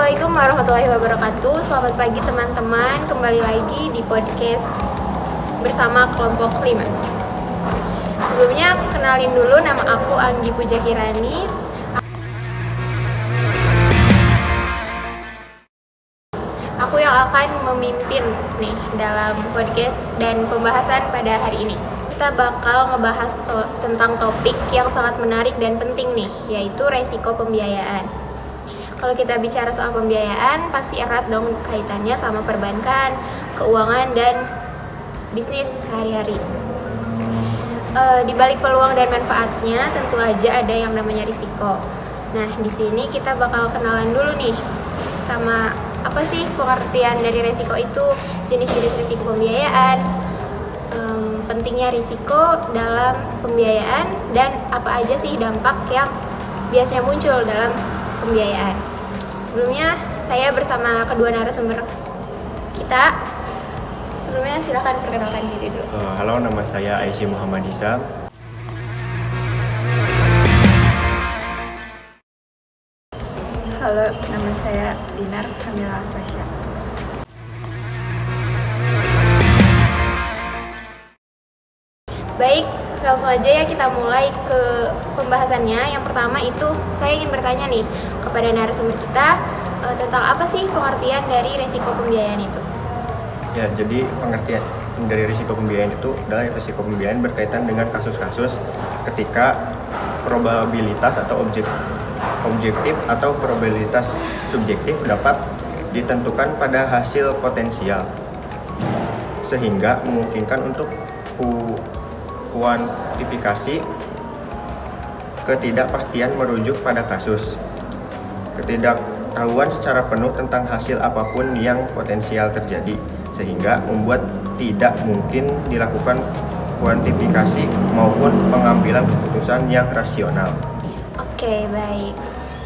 Assalamualaikum warahmatullahi wabarakatuh. Selamat pagi teman-teman. Kembali lagi di podcast bersama kelompok 5. Sebelumnya kenalin dulu, nama aku Anggi Puja Kirani. Aku yang akan memimpin nih dalam podcast dan pembahasan pada hari ini. Kita bakal ngebahas tentang topik yang sangat menarik dan penting nih, yaitu resiko pembiayaan. Kalau kita bicara soal pembiayaan, pasti erat dong kaitannya sama perbankan, keuangan, dan bisnis sehari-hari. Di balik peluang dan manfaatnya, tentu aja ada yang namanya risiko. Nah, di sini kita bakal kenalan dulu nih sama apa sih pengertian dari risiko itu, jenis-jenis risiko pembiayaan, pentingnya risiko dalam pembiayaan, dan apa aja sih dampak yang biasanya muncul dalam pembiayaan. Sebelumnya saya bersama kedua narasumber kita. Sebelumnya silakan perkenalkan diri dulu. Halo, nama saya Aisyah Muhammad Isa. Halo, nama saya Dinar Kamila Fasya. Baik, langsung aja ya kita mulai ke pembahasannya. Yang pertama itu saya ingin bertanya nih kepada narasumber kita tentang apa sih pengertian dari risiko pembiayaan itu? Ya, jadi pengertian dari risiko pembiayaan itu adalah risiko pembiayaan berkaitan dengan kasus-kasus ketika probabilitas atau objektif atau probabilitas subjektif dapat ditentukan pada hasil potensial, sehingga memungkinkan untuk kuantifikasi ketidakpastian merujuk pada kasus. Ketidaktahuan secara penuh tentang hasil apapun yang potensial terjadi, sehingga membuat tidak mungkin dilakukan kuantifikasi maupun pengambilan keputusan yang rasional. Oke, baik.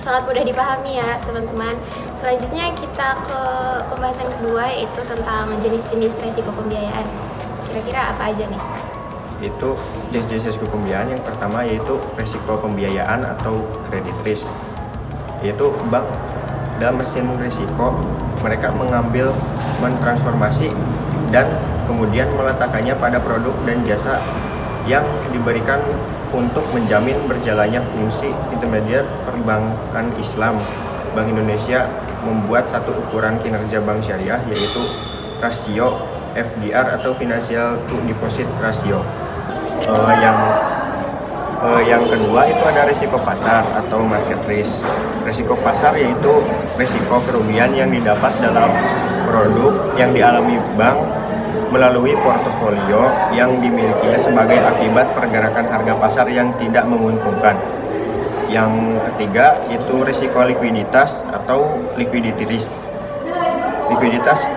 Sangat mudah dipahami ya, teman-teman. Selanjutnya kita ke pembahasan kedua, yaitu tentang jenis-jenis risiko pembiayaan. Kira-kira apa aja nih? Itu jenis-jenis risiko pembiayaan. Yang pertama yaitu risiko pembiayaan atau credit risk, yaitu bank dalam mesin risiko mereka mengambil, mentransformasi, dan kemudian meletakkannya pada produk dan jasa yang diberikan untuk menjamin berjalannya fungsi intermediar perbankan Islam. Bank Indonesia membuat satu ukuran kinerja bank syariah, yaitu rasio FDR atau Financial to Deposit Ratio. Yang kedua itu ada risiko pasar atau market risk. Risiko pasar yaitu risiko kerugian yang didapat dalam produk yang dialami bank melalui portofolio yang dimilikinya sebagai akibat pergerakan harga pasar yang tidak menguntungkan. Yang ketiga itu risiko likuiditas atau liquidity risk. Likuiditas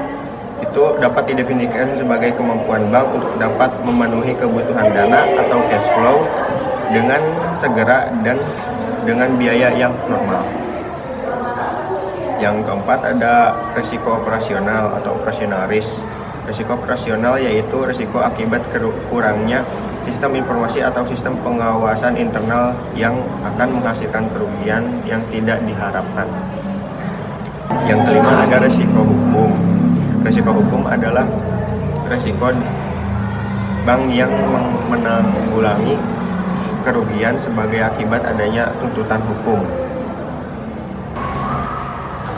itu dapat didefinisikan sebagai kemampuan bank untuk dapat memenuhi kebutuhan dana atau cash flow dengan segera dan dengan biaya yang normal. Yang keempat ada risiko operasional atau operational risk. Risiko operasional yaitu risiko akibat kurangnya sistem informasi atau sistem pengawasan internal yang akan menghasilkan kerugian yang tidak diharapkan. Yang kelima ada risiko hukum. Risiko hukum adalah risiko bank yang menanggulangi kerugian sebagai akibat adanya tuntutan hukum.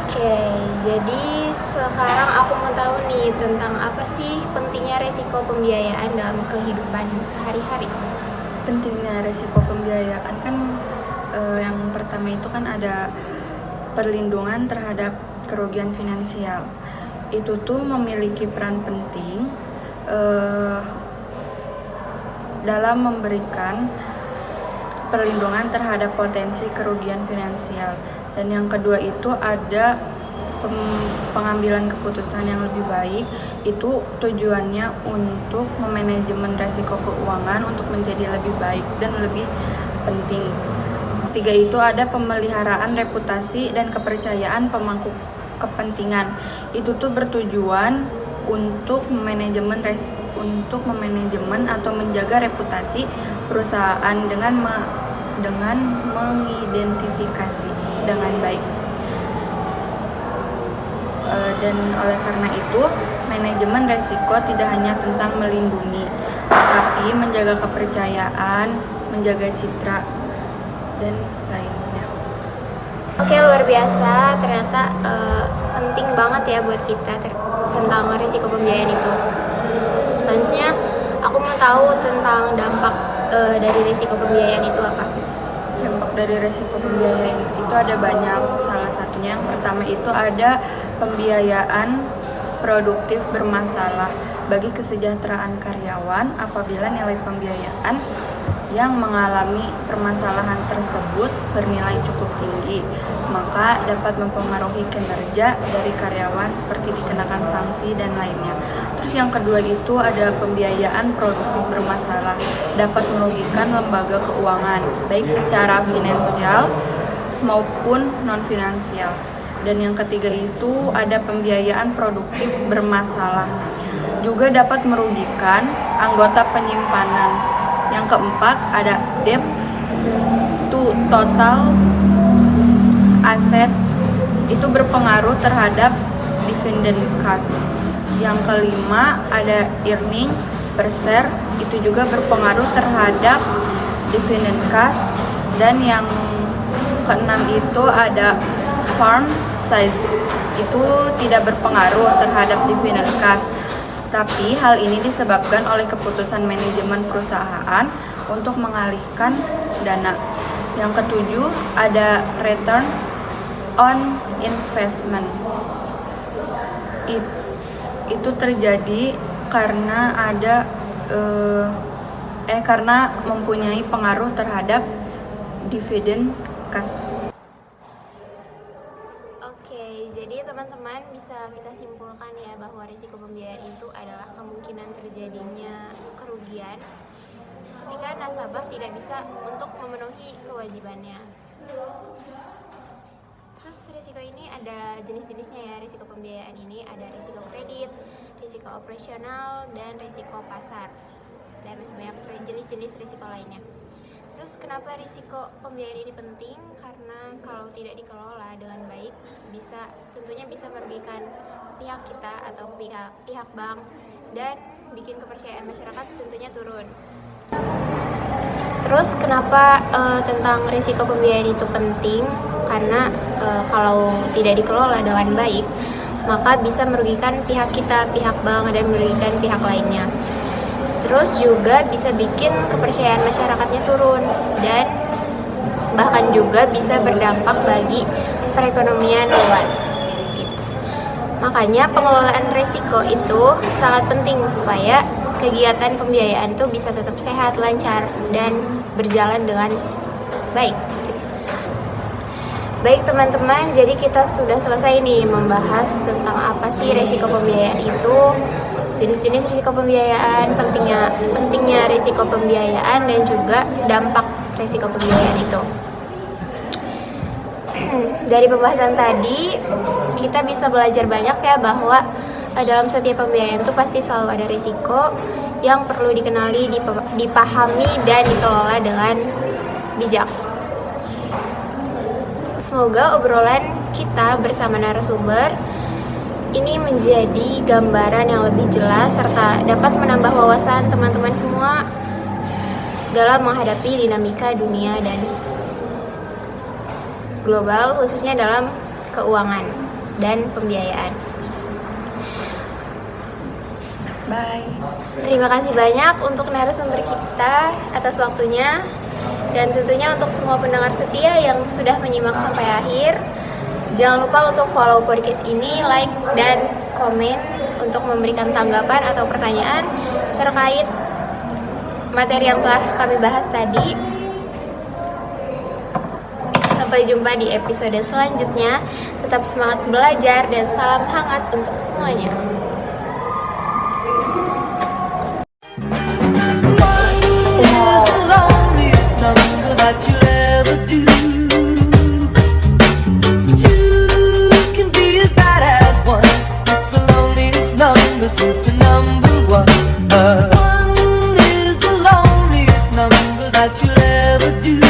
Oke, jadi sekarang aku mau tahu nih tentang apa sih pentingnya risiko pembiayaan dalam kehidupan sehari-hari. Pentingnya risiko pembiayaan kan yang pertama itu kan ada perlindungan terhadap kerugian finansial. Itu tuh memiliki peran penting dalam memberikan perlindungan terhadap potensi kerugian finansial. Dan yang kedua itu ada pengambilan keputusan yang lebih baik. Itu tujuannya untuk memanajemen risiko keuangan untuk menjadi lebih baik dan lebih penting. Ketiga itu ada pemeliharaan reputasi dan kepercayaan pemangku kepentingan. Itu tuh bertujuan untuk manajemen atau menjaga reputasi perusahaan dengan mengidentifikasi dengan baik. Dan oleh karena itu, manajemen resiko tidak hanya tentang melindungi, tapi menjaga kepercayaan, menjaga citra, dan lainnya. Oke, luar biasa. Ternyata penting banget ya buat kita tentang risiko pembiayaan itu. Selanjutnya, aku mau tahu tentang dampak dari risiko pembiayaan itu apa? Dampak dari risiko pembiayaan itu ada banyak. Salah satunya yang pertama itu ada pembiayaan produktif bermasalah bagi kesejahteraan karyawan apabila nilai pembiayaan yang mengalami permasalahan tersebut bernilai cukup tinggi, maka dapat mempengaruhi kinerja dari karyawan seperti dikenakan sanksi dan lainnya. Terus yang kedua itu ada pembiayaan produktif bermasalah dapat merugikan lembaga keuangan baik secara finansial maupun non-finansial. Dan yang ketiga itu ada pembiayaan produktif bermasalah juga dapat merugikan anggota penyimpanan. Yang keempat ada debt to total asset, itu berpengaruh terhadap dividend cash. Yang kelima ada earning per share, itu juga berpengaruh terhadap dividend cash. Dan yang keenam itu ada farm size, itu tidak berpengaruh terhadap dividend cash. Tapi hal ini disebabkan oleh keputusan manajemen perusahaan untuk mengalihkan dana. Yang ketujuh ada return on investment. Itu terjadi karena karena mempunyai pengaruh terhadap dividen cash. Oke, jadi teman-teman bisa kita simpulkan ya bahwa risiko pembiayaan itu adalah kemungkinan terjadinya kerugian ketika nasabah tidak bisa untuk memenuhi kewajibannya. Terus risiko ini ada jenis-jenisnya ya. Risiko pembiayaan ini ada risiko kredit, risiko operasional, dan risiko pasar. Dan masih banyak jenis-jenis risiko lainnya. Terus kenapa risiko pembiayaan ini penting? Karena kalau tidak dikelola dengan baik tentunya bisa merugikan pihak kita atau pihak bank dan bikin kepercayaan masyarakat tentunya turun. Terus kenapa tentang risiko pembiayaan itu penting? Karena kalau tidak dikelola dengan baik maka bisa merugikan pihak kita, pihak bank, dan merugikan pihak lainnya. Terus juga bisa bikin kepercayaan masyarakatnya turun dan bahkan juga bisa berdampak bagi perekonomian luas. Gitu. Makanya pengelolaan risiko itu sangat penting supaya kegiatan pembiayaan itu bisa tetap sehat, lancar, dan berjalan dengan baik. Gitu. Baik teman-teman, jadi kita sudah selesai nih membahas tentang apa sih risiko pembiayaan itu, jenis-jenis risiko pembiayaan, pentingnya risiko pembiayaan, dan juga dampak risiko pembiayaan itu. Dari pembahasan tadi kita bisa belajar banyak ya bahwa dalam setiap pembiayaan itu pasti selalu ada risiko yang perlu dikenali, dipahami, dan dikelola dengan bijak. Semoga obrolan kita bersama narasumber ini menjadi gambaran yang lebih jelas serta dapat menambah wawasan teman-teman semua dalam menghadapi dinamika dunia dan global, khususnya dalam keuangan dan pembiayaan. Bye. Terima kasih banyak untuk narasumber kita atas waktunya, dan tentunya untuk semua pendengar setia yang sudah menyimak sampai akhir. Jangan lupa untuk follow podcast ini, like, dan komen untuk memberikan tanggapan atau pertanyaan terkait materi yang telah kami bahas tadi. Sampai jumpa di episode selanjutnya. Tetap semangat belajar dan salam hangat untuk semuanya. This is the number one. One is the loneliest number that you'll ever do.